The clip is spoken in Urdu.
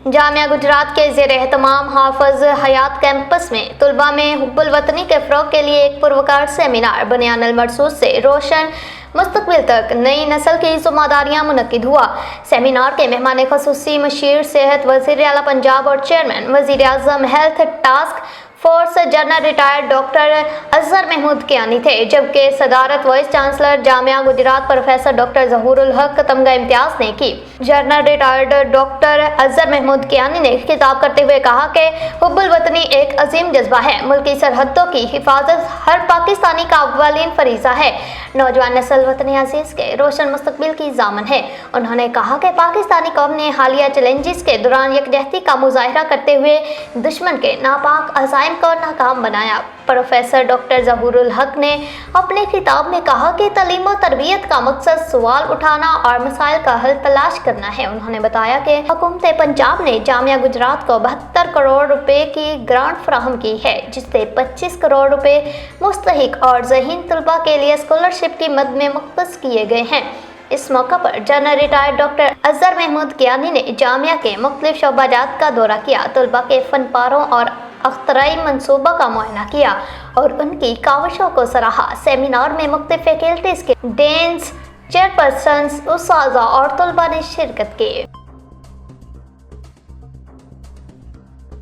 جامعہ گجرات کے زیر اہتمام حافظ حیات کیمپس میں طلباء میں حب الوطنی کے فروغ کے لیے ایک پروکار سیمینار بنیان المرصوص سے روشن مستقبل تک نئی نسل کی ذمہ داریاں منعقد ہوا۔ سیمینار کے مہمان خصوصی مشیر صحت وزیر اعلیٰ پنجاب اور چیئرمین وزیر اعظم health task force general retired doctor Azhar Mahmood Kiani تھے، جبکہ صدارت vice chancellor Jamia Gujrat professor doctor Zahoor ul-Haq تمغہ امتیاز نے کی۔ General retired doctor Azhar Mahmood Kiani نے خطاب کرتے ہوئے کہا کہ حب الوطنی ایک عظیم جذبہ ہے، ملکی سرحدوں کی حفاظت ہر پاکستانی کا اولین فریضہ ہے۔ نوجوان نسل وطن عزیز کے روشن مستقبل کی ضامن ہے۔ انہوں نے کہا کہ پاکستانی قوم نے حالیہ چیلنجز کے دوران یکجہتی کا مظاہرہ کرتے ہوئے دشمن کے ناپاک عزائم کو ناکام بنایا۔ پروفیسر ڈاکٹر ظہور الحق نے اپنے خطاب میں کہا کہ تعلیم و تربیت کا مقصد سوال اٹھانا اور مسائل کا حل تلاش کرنا ہے۔ انہوں نے بتایا کہ حکومت پنجاب نے جامعہ گجرات کو 72 کروڑ روپے کی گرانٹ فراہم کی ہے، جس سے 25 کروڑ روپے مستحق اور ذہین طلباء کے لیے اسکالرشپ کی مد میں مختص کیے گئے ہیں۔ اس موقع پر general retired doctor Azhar Mahmood Kiani نے جامعہ کے مختلف شعبہ جات کا دورہ کیا، طلباء کے فن پاروں اور اختراعی منصوبہ کا معائنہ کیا اور ان کی کاوشوں کو سراہا۔ سیمینار میں مختلف فیکلٹیز کے ڈینس، چیئرپرسنز، اساتذہ اور طلباء نے شرکت کی۔